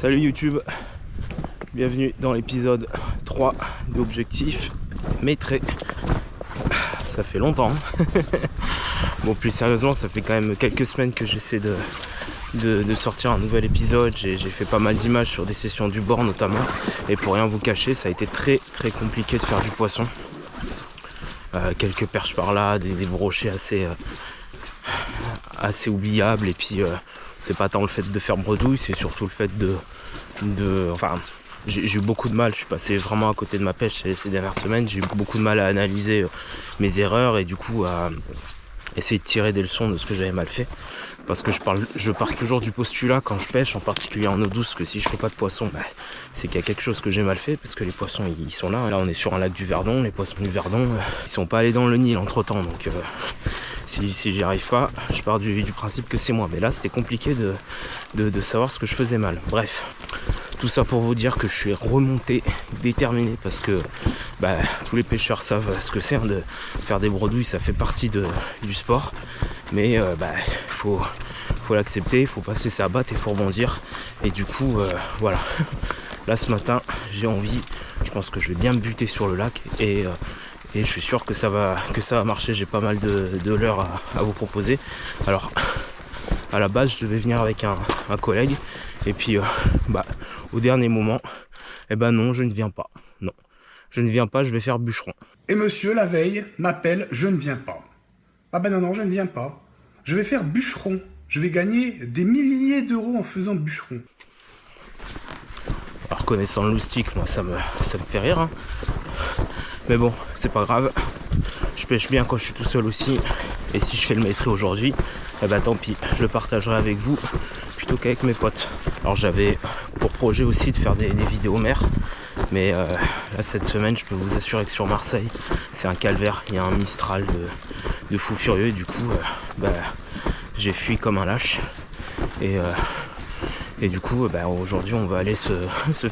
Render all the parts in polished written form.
Salut YouTube, bienvenue dans l'épisode 3 d'Objectif Maîtré. Ça fait longtemps. Bon, plus sérieusement, ça fait quand même quelques semaines que j'essaie de sortir un nouvel épisode. J'ai fait pas mal d'images sur des sessions du bord notamment. Et pour rien vous cacher, ça a été très compliqué de faire du poisson. Quelques perches par là, des brochets assez oubliables. Et puis c'est pas tant le fait de faire bredouille, c'est surtout le fait enfin, j'ai eu beaucoup de mal, je suis passé vraiment à côté de ma pêche ces dernières semaines. J'ai eu beaucoup de mal à analyser mes erreurs et du coup à essayer de tirer des leçons de ce que j'avais mal fait. Parce que je pars toujours du postulat quand je pêche, en particulier en eau douce, que si je fais pas de poisson, c'est qu'il y a quelque chose que j'ai mal fait, parce que les poissons ils sont là. Là on est sur un lac du Verdon, les poissons du Verdon ils sont pas allés dans le Nil entre temps, donc si j'y arrive pas, je pars du principe que c'est moi. Mais là c'était compliqué de savoir ce que je faisais mal. Bref, tout ça pour vous dire que je suis remonté, déterminé, parce que tous les pêcheurs savent ce que c'est, hein, de faire des bredouilles, ça fait partie du sport. Mais faut l'accepter, il faut pas se laisser abattre et il faut rebondir. Et du coup, voilà. Là ce matin, j'ai envie, je pense que je vais bien me buter sur le lac et je suis sûr que ça va marcher. J'ai pas mal de leurres à vous proposer. Alors, à la base, je devais venir avec un collègue. Et puis, au dernier moment, non, je ne viens pas. Non, je ne viens pas, je vais faire bûcheron. Et monsieur, la veille, m'appelle, je ne viens pas. Ah non, je ne viens pas. Je vais faire bûcheron. Je vais gagner des milliers d'euros en faisant bûcheron. Alors, connaissant le loustic, moi, ça me fait rire, hein. Mais bon, c'est pas grave. Je pêche bien quand je suis tout seul aussi. Et si je fais le maîtré aujourd'hui, tant pis, je le partagerai avec vous plutôt qu'avec mes potes. Alors j'avais pour projet aussi de faire des vidéos mer. Mais là cette semaine, je peux vous assurer que sur Marseille, c'est un calvaire. Il y a un mistral de fou furieux. Et du coup, j'ai fui comme un lâche. Et du coup, aujourd'hui, on va aller se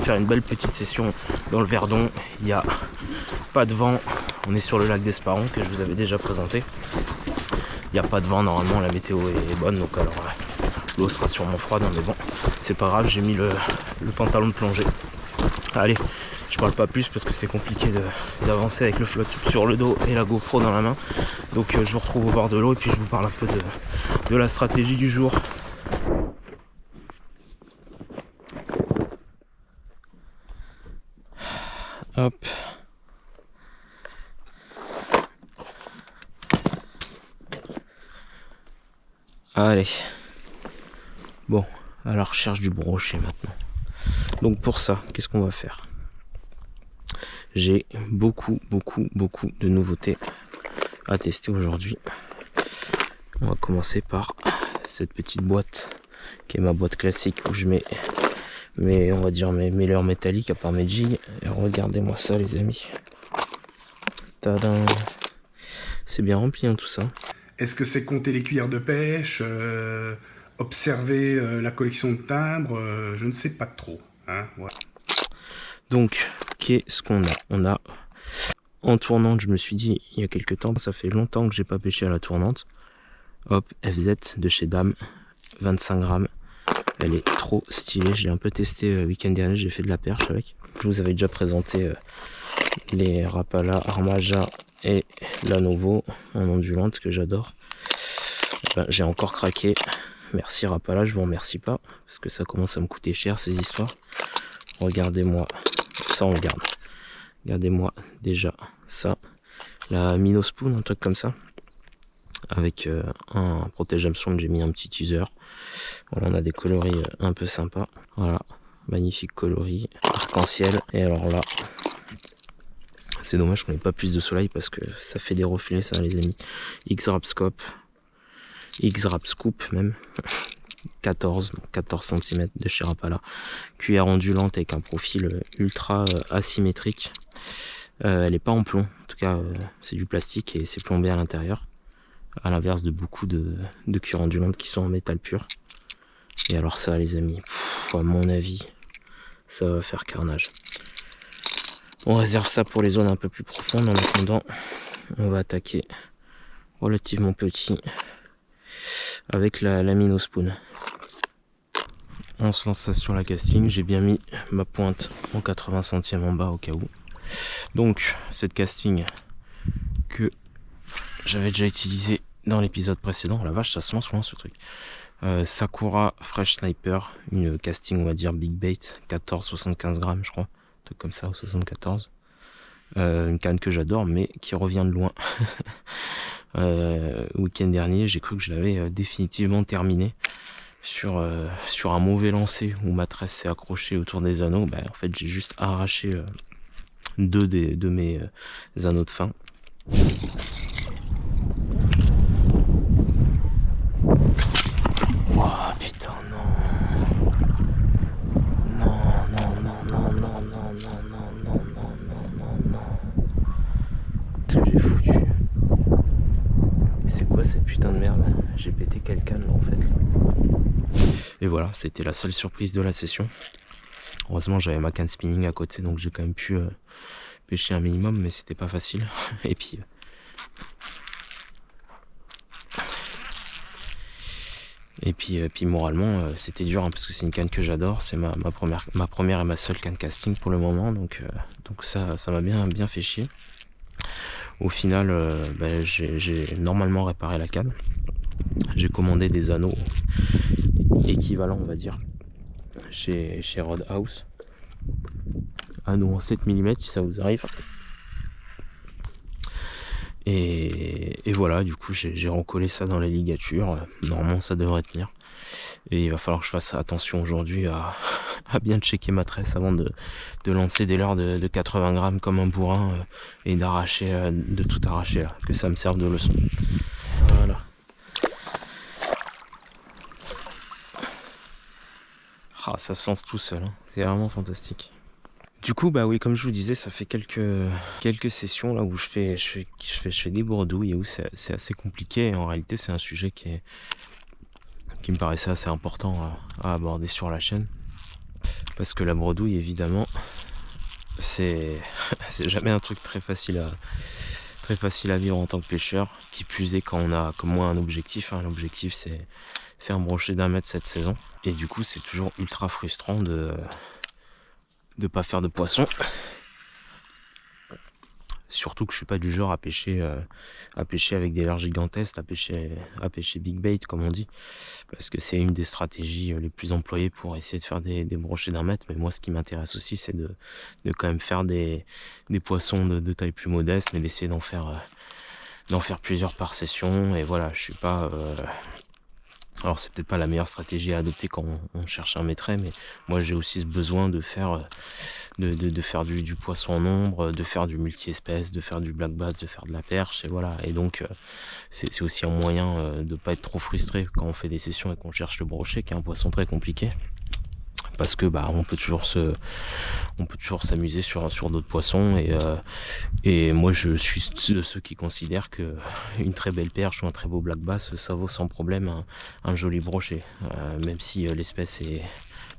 faire une belle petite session dans le Verdon. Il n'y a pas de vent. On est sur le lac d'Esparon que je vous avais déjà présenté. Il n'y a pas de vent, normalement la météo est bonne. Donc alors l'eau sera sûrement froide, mais bon, c'est pas grave, j'ai mis le pantalon de plongée. Allez, je parle pas plus parce que c'est compliqué d'avancer avec le flotte sur le dos et la GoPro dans la main. Donc je vous retrouve au bord de l'eau et puis je vous parle un peu de la stratégie du jour. Hop. Allez. Bon, à la recherche du brochet maintenant. Donc pour ça, qu'est-ce qu'on va faire? J'ai beaucoup de nouveautés à tester aujourd'hui. On va commencer par cette petite boîte qui est ma boîte classique où je mets on va dire mes leurres métalliques à part mes jigs. Et regardez-moi ça les amis. Tadam. C'est bien rempli hein, tout ça. Est-ce que c'est compter les cuillères de pêche, observer la collection de timbres, je ne sais pas trop. Hein, voilà. Donc, qu'est-ce qu'on a? On a en tournante, je me suis dit il y a quelques temps, ça fait longtemps que j'ai pas pêché à la tournante. Hop, FZ de chez Dame, 25 grammes. Elle est trop stylée, je l'ai un peu testé le week-end dernier, j'ai fait de la perche avec. Je vous avais déjà présenté les Rapala, Armaja et la Novo en ondulante que j'adore. J'ai encore craqué. Merci Rapala, je vous remercie pas parce que ça commence à me coûter cher ces histoires. Regardez-moi ça, on regarde. Regardez-moi déjà ça. La Minnow Spoon, un truc comme ça. Avec un protège-hameçon, j'ai mis un petit teaser. Voilà, on a des coloris un peu sympas. Voilà, magnifique coloris, arc-en-ciel. Et alors là, c'est dommage qu'on n'ait pas plus de soleil parce que ça fait des reflets ça les amis. X-Rap Scope, X-Rap Scoop même. 14 cm de chez Rapala. Cuillère ondulante avec un profil ultra asymétrique. Elle n'est pas en plomb, en tout cas c'est du plastique et c'est plombé à l'intérieur. À l'inverse de beaucoup de cuillères ondulantes qui sont en métal pur. Et alors ça les amis, à mon avis, ça va faire carnage. On réserve ça pour les zones un peu plus profondes. En attendant, on va attaquer relativement petit avec la Minnow Spoon. On se lance ça sur la casting. J'ai bien mis ma pointe en 80 centièmes en bas au cas où. Donc cette casting que j'avais déjà utilisée dans l'épisode précédent. La vache, ça se lance loin ce truc. Sakura Fresh Sniper, une casting on va dire big bait, 14-75 grammes je crois, un truc comme ça, ou 74. Une canne que j'adore mais qui revient de loin. Week-end dernier j'ai cru que je l'avais définitivement terminé sur un mauvais lancer où ma tresse s'est accrochée autour des anneaux. En fait j'ai juste arraché deux de mes anneaux de fin. Oh putain non. Qu'est-ce que j'ai foutu? C'est quoi cette putain de merde? J'ai pété quelle canne là en fait là. Et voilà, c'était la seule surprise de la session. Heureusement j'avais ma canne spinning à côté donc j'ai quand même pu pêcher un minimum, mais c'était pas facile. Et puis moralement c'était dur hein, parce que c'est une canne que j'adore, c'est ma première et ma seule canne casting pour le moment, donc ça m'a bien fait chier. Au final j'ai normalement réparé la canne, j'ai commandé des anneaux équivalents on va dire chez Roadhouse, anneaux en 7 mm si ça vous arrive. Et voilà, du coup j'ai recollé ça dans les ligatures. Normalement ça devrait tenir. Et il va falloir que je fasse attention aujourd'hui à bien checker ma tresse avant de lancer des leurres de 80 grammes comme un bourrin et d'arracher, de tout arracher là, que ça me serve de leçon. Voilà. Ah, ça se lance tout seul, hein. C'est vraiment fantastique. Du coup, bah oui, comme je vous disais, ça fait quelques sessions là où je fais des bourdouilles et où c'est assez compliqué. Et en réalité, c'est un sujet qui me paraissait assez important à aborder sur la chaîne. Parce que la bredouille, évidemment, c'est jamais un truc très facile à vivre en tant que pêcheur. Qui plus est quand on a comme moi un objectif. Hein. L'objectif, c'est un brochet d'1 mètre cette saison. Et du coup, c'est toujours ultra frustrant de pas faire de poisson, surtout que je suis pas du genre à pêcher avec des leurres gigantesques, à pêcher big bait comme on dit, parce que c'est une des stratégies les plus employées pour essayer de faire des brochets d'1 mètre. Mais moi ce qui m'intéresse aussi c'est de quand même faire des poissons de taille plus modeste, mais d'essayer d'en faire plusieurs par session. Et voilà, je suis pas alors c'est peut-être pas la meilleure stratégie à adopter quand on cherche un maîtret, mais moi j'ai aussi ce besoin de faire du poisson en nombre, de faire du multi-espèces, de faire du black bass, de faire de la perche, et voilà. Et donc c'est aussi un moyen de pas être trop frustré quand on fait des sessions et qu'on cherche le brochet, qui est un poisson très compliqué. Parce que on peut toujours s'amuser sur d'autres poissons, et moi je suis de ceux qui considèrent que une très belle perche ou un très beau black bass, ça vaut sans problème un joli brochet, même si l'espèce est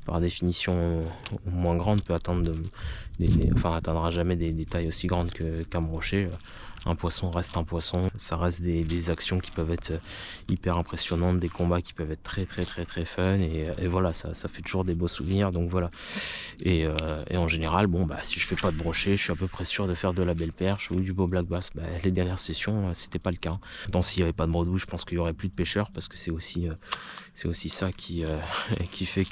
par définition moins grande, peut atteindra jamais des tailles aussi grandes qu'un brochet. Un poisson reste un poisson, ça reste des actions qui peuvent être hyper impressionnantes, des combats qui peuvent être très très très très fun, et voilà, ça fait toujours des beaux souvenirs. Donc voilà, et en général si je fais pas de brochet, je suis à peu près sûr de faire de la belle perche ou du beau black bass. Les dernières sessions c'était pas le cas. Tant s'il y avait pas de bredouille, je pense qu'il y aurait plus de pêcheurs, parce que c'est aussi ça qui fait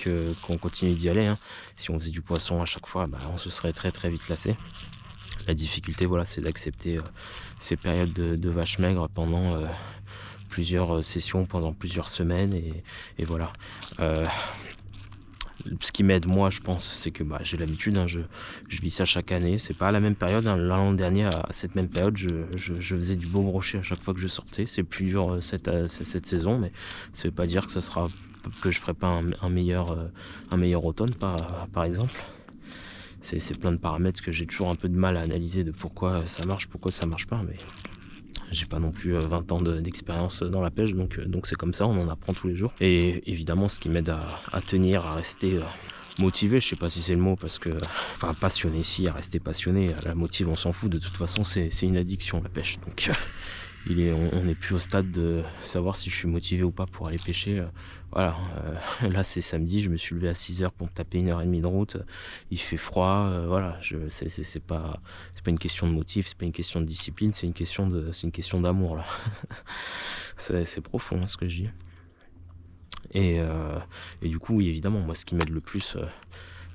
qu'on continue d'y aller, hein. Si on faisait du poisson à chaque fois, on se serait très très vite lassé. La difficulté, c'est d'accepter ces périodes de vaches maigres pendant plusieurs sessions, pendant plusieurs semaines, et voilà. Ce qui m'aide moi, je pense, c'est que j'ai l'habitude, hein, je vis ça chaque année. C'est pas à la même période, hein. L'an dernier à cette même période je faisais du beau brochet à chaque fois que je sortais. C'est plus dur cette saison, mais ça veut pas dire que je ferai pas un meilleur automne par exemple. C'est plein de paramètres que j'ai toujours un peu de mal à analyser, de pourquoi ça marche pas, mais j'ai pas non plus 20 ans d'expérience dans la pêche, donc c'est comme ça, on en apprend tous les jours. Et évidemment, ce qui m'aide à tenir, à rester motivé, je sais pas si c'est le mot, parce que passionné, à rester passionné, la motive on s'en fout, de toute façon c'est une addiction la pêche, donc on n'est plus au stade de savoir si je suis motivé ou pas pour aller pêcher. Voilà, là c'est samedi, je me suis levé à 6h pour me taper 1h30 de route, il fait froid, voilà, c'est pas une question de motif, c'est pas une question de discipline, c'est une question d'amour là. C'est profond hein, ce que je dis. Et du coup, oui, évidemment, moi ce qui m'aide le plus,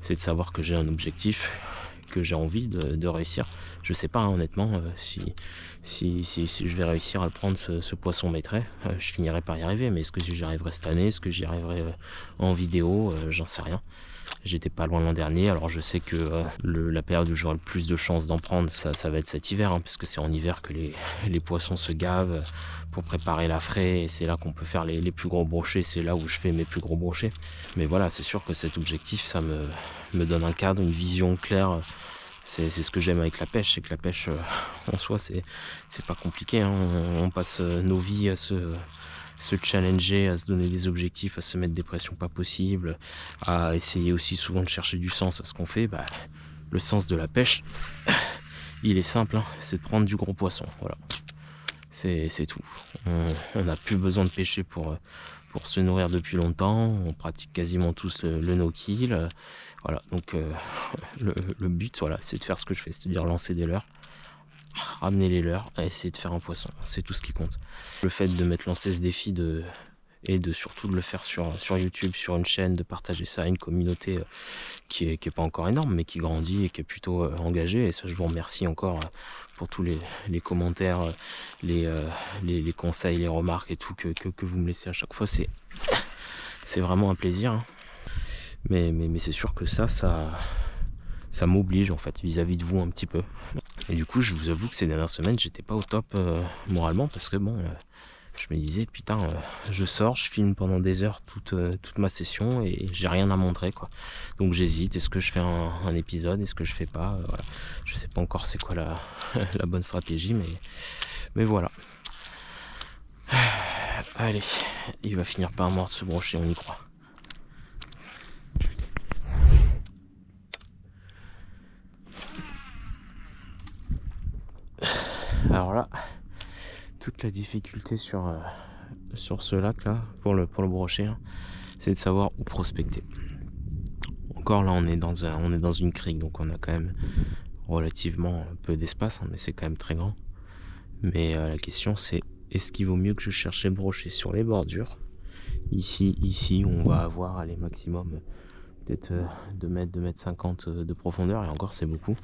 c'est de savoir que j'ai un objectif, que j'ai envie de réussir. Je sais pas hein, honnêtement si je vais réussir à le prendre ce poisson maîtrait, je finirai par y arriver, mais est-ce que j'y arriverai cette année, est-ce que j'y arriverai en vidéo, j'en sais rien. J'étais pas loin l'an dernier, alors je sais que la période où j'aurai le plus de chances d'en prendre, ça va être cet hiver, hein, parce que c'est en hiver que les poissons se gavent pour préparer la fraie, et c'est là qu'on peut faire les plus gros brochets, c'est là où je fais mes plus gros brochets. Mais voilà, c'est sûr que cet objectif, ça me donne un cadre, une vision claire. C'est ce que j'aime avec la pêche, c'est que la pêche en soi, c'est pas compliqué, hein. On passe nos vies à se challenger, à se donner des objectifs, à se mettre des pressions pas possibles, à essayer aussi souvent de chercher du sens à ce qu'on fait. Le sens de la pêche, il est simple, hein, c'est de prendre du gros poisson, voilà. C'est tout. On n'a plus besoin de pêcher pour se nourrir depuis longtemps, on pratique quasiment tous le no-kill, voilà, donc le but, voilà, c'est de faire ce que je fais, c'est-à-dire lancer des leurres, ramener les leurres et essayer de faire un poisson, c'est tout ce qui compte. Le fait de m'être lancé ce défi et de surtout de le faire sur YouTube, sur une chaîne, de partager ça à une communauté qui est pas encore énorme mais qui grandit et qui est plutôt engagée, et ça je vous remercie encore pour tous les commentaires, les conseils, les remarques et tout que vous me laissez à chaque fois, c'est vraiment un plaisir, hein. Mais c'est sûr que ça m'oblige en fait vis-à-vis de vous un petit peu. Et du coup je vous avoue que ces dernières semaines j'étais pas au top moralement, parce que bon je me disais putain je sors, je filme pendant des heures toute ma session et j'ai rien à montrer quoi. Donc j'hésite, est-ce que je fais un épisode, est-ce que je fais pas, voilà. Je sais pas encore c'est quoi la bonne stratégie, mais voilà. Allez, il va finir par mordre ce brochet, on y croit. Alors là, toute la difficulté sur ce lac là, pour le brochet, hein, c'est de savoir où prospecter. Encore là, on est dans une crique, donc on a quand même relativement peu d'espace, hein, mais c'est quand même très grand. Mais la question c'est, est-ce qu'il vaut mieux que je cherche les brochets sur les bordures, ici on va avoir les maximum peut-être 2 mètres, 2 mètres 50 de profondeur, et encore c'est beaucoup,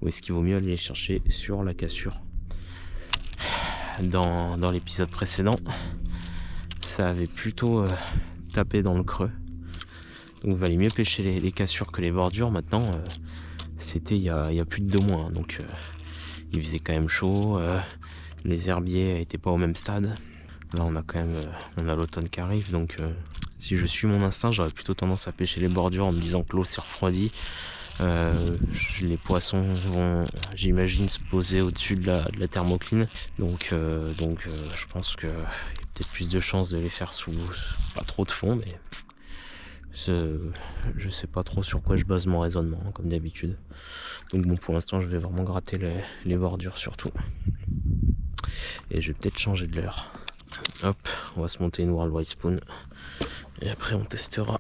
ou est-ce qu'il vaut mieux aller les chercher sur la cassure? Dans l'épisode précédent, ça avait plutôt tapé dans le creux, donc il valait mieux pêcher les cassures que les bordures. Maintenant c'était il y a plus de 2 mois, hein, donc il faisait quand même chaud, les herbiers étaient pas au même stade. Là on a quand même on a l'automne qui arrive, donc si je suis mon instinct, j'aurais plutôt tendance à pêcher les bordures en me disant que l'eau s'est refroidie. Les poissons vont, j'imagine, se poser au-dessus de la thermocline, donc je pense qu'il y a peut-être plus de chances de les faire sous pas trop de fond, mais je sais pas trop sur quoi je base mon raisonnement, hein, comme d'habitude. Donc bon, pour l'instant je vais vraiment gratter les bordures surtout, et je vais peut-être changer de leurre. Hop, on va se monter une World Wide Spoon et après on testera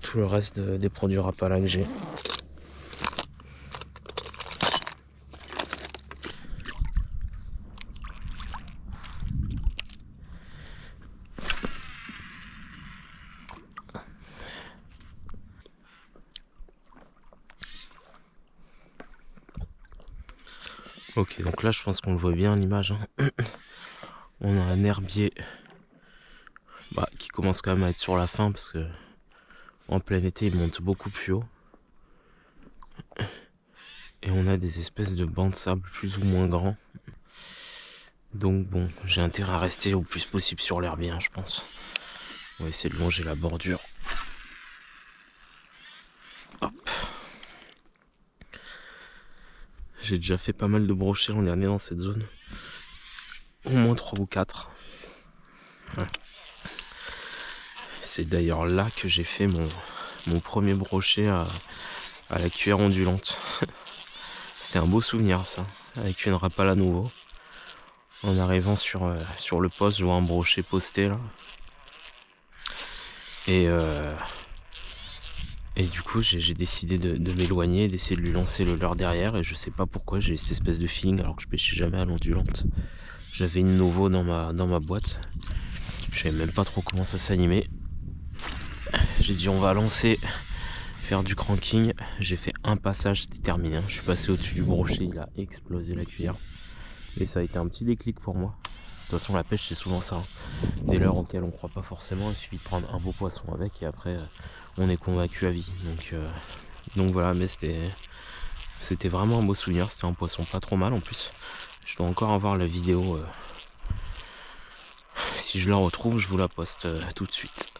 tout le reste des produits Rapala que j'ai. Ok, donc là je pense qu'on le voit bien à l'image, hein. On a un herbier qui commence quand même à être sur la fin, parce que en plein été il monte beaucoup plus haut, et on a des espèces de bancs de sable plus ou moins grands, donc bon, j'ai intérêt à rester au plus possible sur l'herbier, hein, je pense. On va essayer de longer la bordure. Hop. J'ai déjà fait pas mal de brochets l'an dernier dans cette zone, au moins 3 ou 4. Ouais. C'est d'ailleurs là que j'ai fait mon premier brochet à la cuillère ondulante. C'était un beau souvenir ça, avec une Rapala nouveau. En arrivant sur le poste, je vois un brochet posté là. Et du coup j'ai décidé de m'éloigner, d'essayer de lui lancer le leurre derrière. Et je sais pas pourquoi j'ai cette espèce de feeling alors que je pêchais jamais à l'ondulante. J'avais une Novo dans ma boîte. Je savais même pas trop comment ça s'animait. J'ai dit on va lancer, faire du cranking. J'ai fait un passage, c'était terminé. Je suis passé au-dessus du brochet, il a explosé la cuillère. Et ça a été un petit déclic pour moi. De toute façon la pêche c'est souvent ça. Des leurres auxquels on croit pas forcément, il suffit de prendre un beau poisson avec et après on est convaincu à vie. Donc voilà, mais c'était vraiment un beau souvenir. C'était un poisson pas trop mal en plus. Je dois encore avoir la vidéo. Si je la retrouve, je vous la poste tout de suite.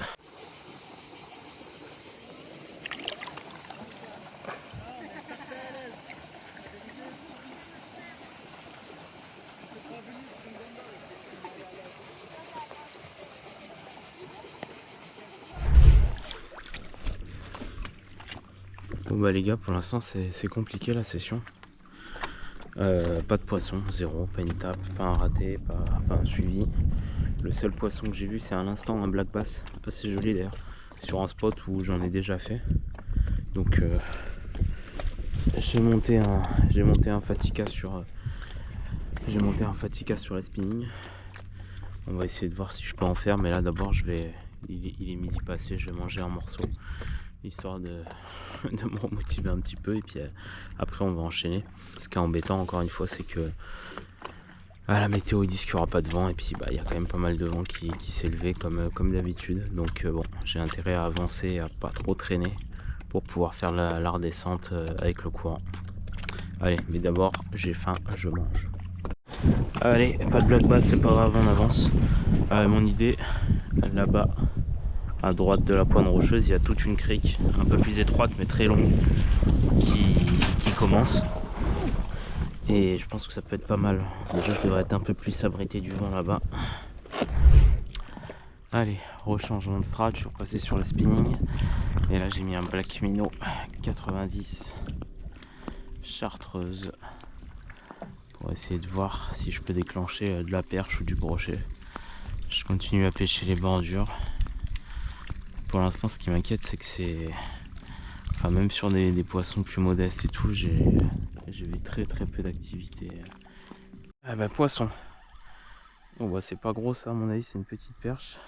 Bon bah les gars, pour l'instant c'est compliqué la session. Pas de poisson, zéro, pas une tape, pas un raté, pas un suivi. Le seul poisson que j'ai vu c'est à l'instant un black bass, assez joli d'ailleurs, sur un spot où j'en ai déjà fait. Donc j'ai monté un fatica sur la spinning. On va essayer de voir si je peux en faire, mais là d'abord il est midi passé, je vais manger un morceau histoire de me remotiver un petit peu et puis après on va enchaîner. Ce qui est embêtant encore une fois c'est que la météo ils disent qu'il n'y aura pas de vent et puis il y a quand même pas mal de vent qui s'est levé comme d'habitude. Donc bon, j'ai intérêt à avancer et à pas trop traîner pour pouvoir faire la redescente avec le courant. Allez, mais d'abord j'ai faim, je mange. Allez, pas de black bass, c'est pas grave, on avance. Mon idée, là-bas à droite de la pointe rocheuse, il y a toute une crique un peu plus étroite mais très longue qui commence. Et je pense que ça peut être pas mal. Déjà je devrais être un peu plus abrité du vent là-bas. Allez, rechangement de strat, je suis repassé sur le spinning. Et là j'ai mis un Black Minnow 90 chartreuse pour essayer de voir si je peux déclencher de la perche ou du brochet. Je continue à pêcher les bordures. Pour l'instant ce qui m'inquiète c'est que même sur des poissons plus modestes et tout, j'ai vu très peu d'activité. Ah bah poisson. Bon bah c'est pas gros ça à mon avis, c'est une petite perche.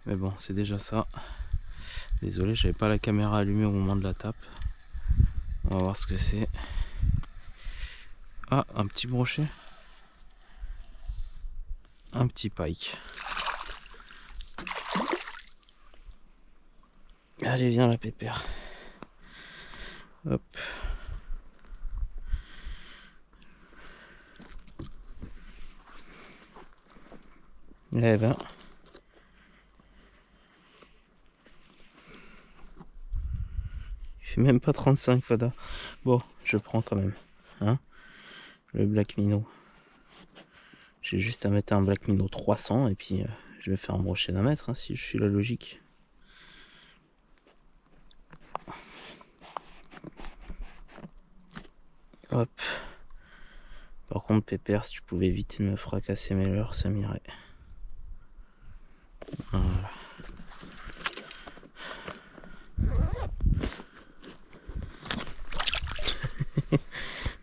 Mais bon c'est déjà ça. Désolé, j'avais pas la caméra allumée au moment de la tape. On va voir ce que c'est. Ah, un petit brochet. Un petit pike. Allez viens la pépère. Hop. Eh ben. Il fait même pas 35 Fada. Bon, je prends quand même. Hein, le Black Minnow. J'ai juste à mettre un Black Minnow 300 et puis je vais faire un brochet d'un mètre hein, si je suis la logique. Hop. Par contre pépère, si tu pouvais éviter de me fracasser mes leurres, ça m'irait. Voilà.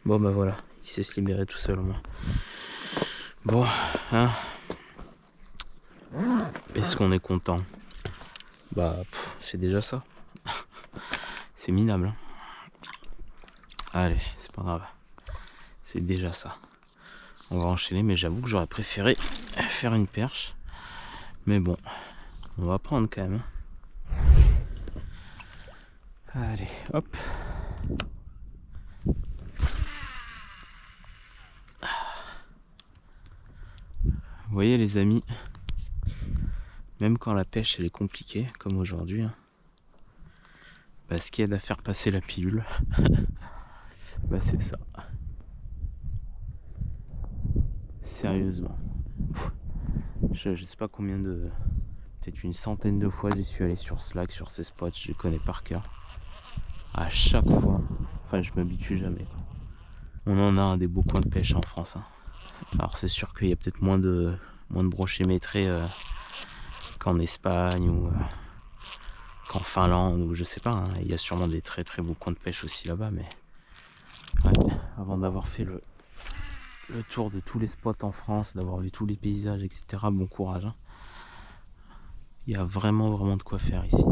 Bon bah voilà, il sait se libérer tout seul au moins. Bon, hein. Est-ce qu'on est content? Bah c'est déjà ça. C'est minable hein. Allez, c'est pas grave. C'est déjà ça. On va enchaîner, mais j'avoue que j'aurais préféré faire une perche. Mais bon, on va prendre quand même. Allez, hop. Vous voyez les amis, même quand la pêche elle est compliquée, comme aujourd'hui, hein, ce qui aide à faire passer la pilule, c'est ça. Sérieusement. Je sais pas combien peut-être une centaine de fois j'y suis allé sur Slack, sur ces spots, je les connais par cœur. À chaque fois, je m'habitue jamais. On en a un des beaux coins de pêche en France. Hein. Alors c'est sûr qu'il y a peut-être moins de brochets métrés qu'en Espagne ou qu'en Finlande ou je sais pas, hein. Il y a sûrement des très très beaux coins de pêche aussi là-bas, mais ouais, avant d'avoir fait le tour de tous les spots en France, d'avoir vu tous les paysages, etc. Bon courage, hein. Il y a vraiment de quoi faire ici.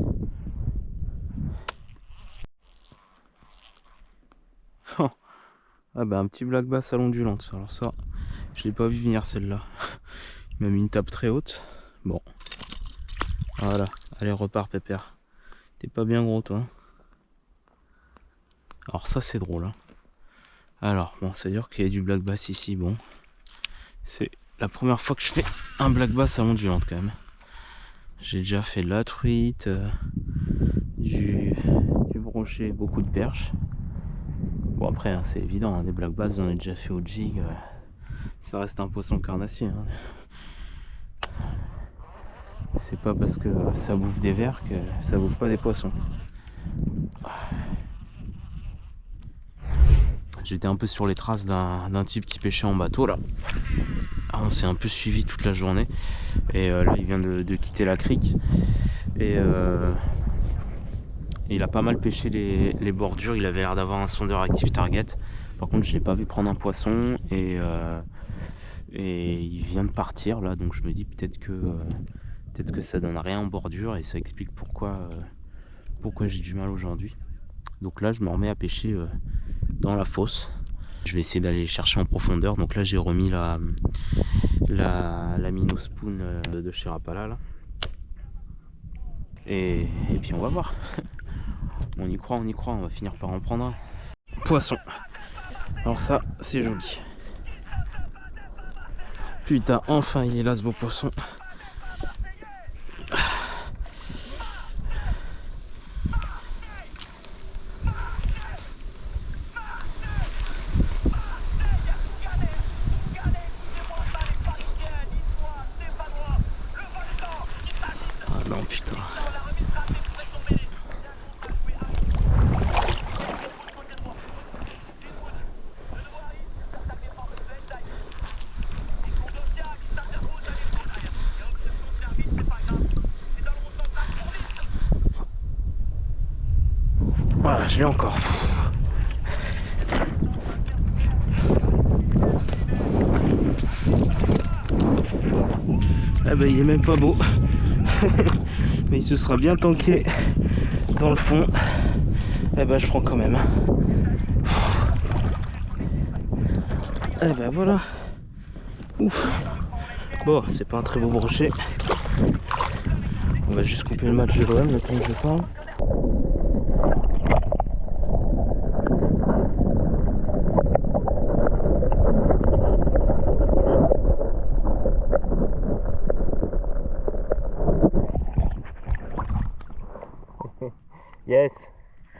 Ah bah un petit black bass à l'ondulante. Alors ça, je l'ai pas vu venir celle-là. Il m'a mis une tape très haute. Bon. Voilà. Allez, repars pépère. T'es pas bien gros toi. Alors ça c'est drôle, hein. Alors bon, c'est dire qu'il y a du black bass ici. Bon. C'est la première fois que je fais un black bass à l'ondulante quand même. J'ai déjà fait de la truite, du brochet, beaucoup de perches. Bon après hein, c'est évident, hein, des black bass j'en ai déjà fait au jig, ça reste un poisson carnassier, hein. C'est pas parce que ça bouffe des vers que ça bouffe pas des poissons. J'étais un peu sur les traces d'un type qui pêchait en bateau là. Ah, on s'est un peu suivi toute la journée et là il vient de quitter la crique et il a pas mal pêché les bordures. Il avait l'air d'avoir un sondeur active target. Par contre je l'ai pas vu prendre un poisson et il vient de partir là, donc je me dis peut-être que ça donne rien en bordure et ça explique pourquoi j'ai du mal aujourd'hui. Donc là je me remets à pêcher dans la fosse. Je vais essayer d'aller chercher en profondeur. Donc là j'ai remis la minnow spoon de chez Rapala là. Et puis on va voir. On y croit, on va finir par en prendre un. Poisson. Alors ça c'est joli. Putain, enfin il est là ce beau poisson. Ah non putain. Voilà, je l'ai encore. Ah bah il est même pas beau. Mais il se sera bien tanké dans le fond. Eh ben je prends quand même. Eh ben voilà. Ouf. Bon, c'est pas un très beau brochet. On va juste couper le match de l'OM le temps que je parle. Yes.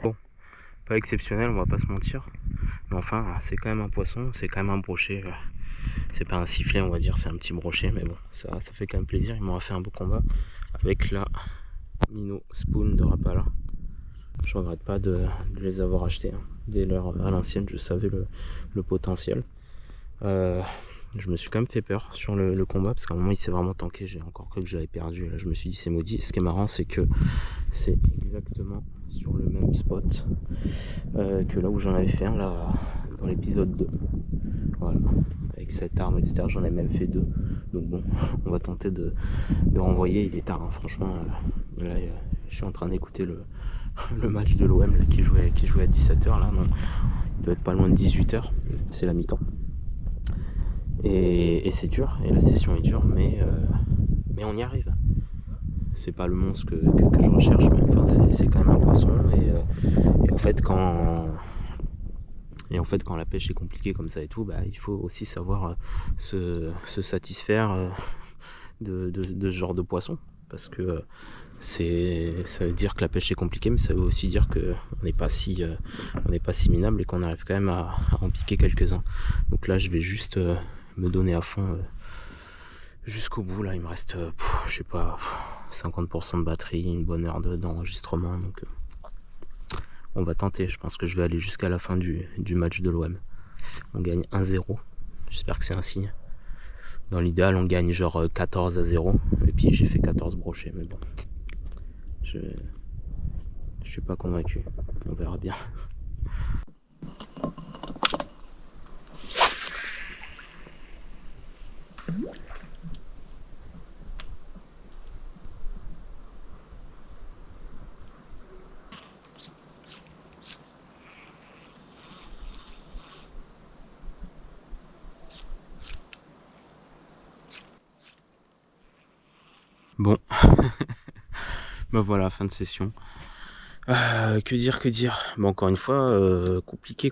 Bon, pas exceptionnel, on va pas se mentir. Mais enfin, c'est quand même un poisson, c'est quand même un brochet. C'est pas un sifflet, on va dire, c'est un petit brochet, mais bon, ça fait quand même plaisir. Il m'aura fait un beau combat avec la minnow spoon de Rapala. Je regrette pas de les avoir achetés, hein. Dès l'heure à l'ancienne, je savais le potentiel. Je me suis quand même fait peur sur le combat parce qu'à un moment il s'est vraiment tanké. J'ai encore cru que j'avais perdu. Là, je me suis dit c'est maudit. Et ce qui est marrant, c'est que c'est exactement sur le même spot que là où j'en avais fait un là dans l'épisode 2. Voilà, avec cette arme, etc. J'en ai même fait 2. Donc bon, on va tenter de renvoyer. Il est tard, hein, franchement. Là, je suis en train d'écouter le match de l'OM qui jouait à 17h là. Non, il doit être pas loin de 18h. C'est la mi-temps. Et c'est dur, et la session est dure, mais on y arrive. C'est pas le monstre que je recherche, mais enfin c'est quand même un poisson. Et en fait quand la pêche est compliquée comme ça et tout, bah, il faut aussi savoir se satisfaire de ce genre de poisson. Parce que ça veut dire que la pêche est compliquée, mais ça veut aussi dire qu'on n'est pas si minable et qu'on arrive quand même à en piquer quelques-uns. Donc là je vais juste me donner à fond jusqu'au bout. Là il me reste je sais pas 50% de batterie, une bonne heure d'enregistrement, donc on va tenter. Je pense que je vais aller jusqu'à la fin du match de l'OM. On gagne 1-0, j'espère que c'est un signe. Dans l'idéal, on gagne genre 14-0. Et puis j'ai fait 14 brochets, mais bon. Je suis pas convaincu. On verra bien. Bon, ben voilà, fin de session. Que dire. Bon, encore une fois, compliqué.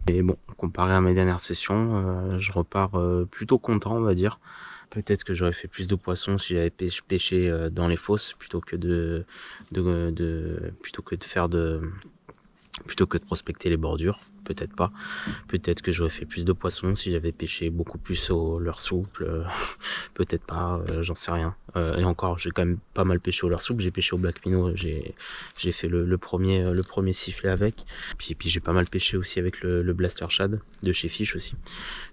Et bon, comparé à mes dernières sessions, je repars plutôt content, on va dire. Peut-être que j'aurais fait plus de poissons si j'avais pêché dans les fosses plutôt que de prospecter les bordures. Peut-être pas. Peut-être que j'aurais fait plus de poissons si j'avais pêché beaucoup plus au leurre souple. Peut-être pas, j'en sais rien. Et encore, j'ai quand même pas mal pêché au leurre souple. J'ai pêché au black minnow. J'ai fait le premier sifflet avec. Puis j'ai pas mal pêché aussi avec le blaster shad de chez Fish aussi.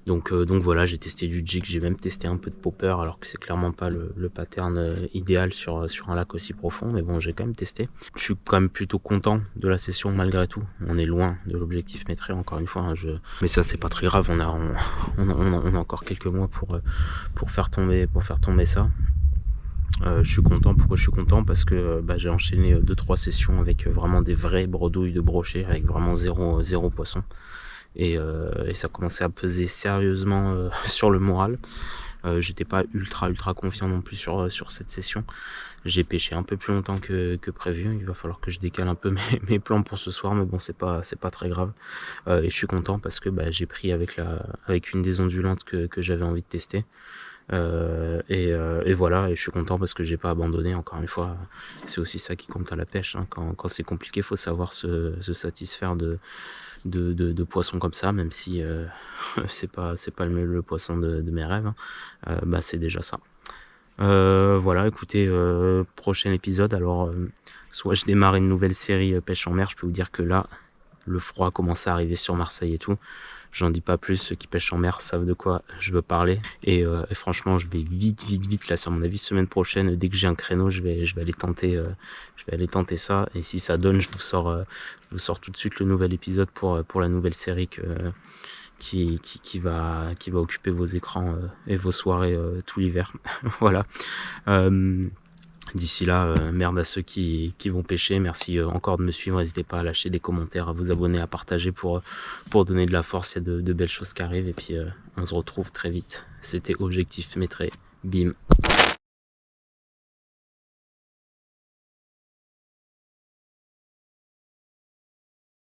Donc voilà, j'ai testé du jig. J'ai même testé un peu de popper alors que c'est clairement pas le pattern idéal sur un lac aussi profond. Mais bon, j'ai quand même testé. Je suis quand même plutôt content de la session malgré tout. On est loin de l'objectif métré encore une fois. Hein, mais ça, c'est pas très grave. On a encore quelques mois pour faire tomber ça. Je suis content. Pourquoi je suis content? Parce que j'ai enchaîné 2-3 sessions avec vraiment des vraies bredouilles de brochets, avec vraiment zéro poisson. Et ça commençait à peser sérieusement sur le moral. J'étais pas ultra confiant non plus sur cette session. J'ai pêché un peu plus longtemps que prévu. Il va falloir que je décale un peu mes plans pour ce soir, mais bon, c'est pas très grave. Et je suis content parce que j'ai pris avec une des ondulantes que j'avais envie de tester. Et voilà, et je suis content parce que j'ai pas abandonné. Encore une fois, c'est aussi ça qui compte à la pêche, hein. Quand c'est compliqué, faut savoir se satisfaire de poissons comme ça, même si c'est pas le poisson de mes rêves, hein. C'est déjà ça. Voilà, écoutez, prochain épisode. Alors soit je démarre une nouvelle série pêche en mer. Je peux vous dire que là, le froid commence à arriver sur Marseille et tout. J'en dis pas plus, ceux qui pêchent en mer savent de quoi je veux parler. Et franchement, je vais vite là, sur mon avis, semaine prochaine, dès que j'ai un créneau, je vais aller tenter ça. Et si ça donne, je vous sors tout de suite le nouvel épisode pour la nouvelle série qui va occuper vos écrans et vos soirées tout l'hiver. Voilà. D'ici là, merde à ceux qui vont pêcher. Merci encore de me suivre. N'hésitez pas à lâcher des commentaires, à vous abonner, à partager pour donner de la force. Il y a de belles choses qui arrivent. Et puis on se retrouve très vite. C'était Objectif Métré. Bim.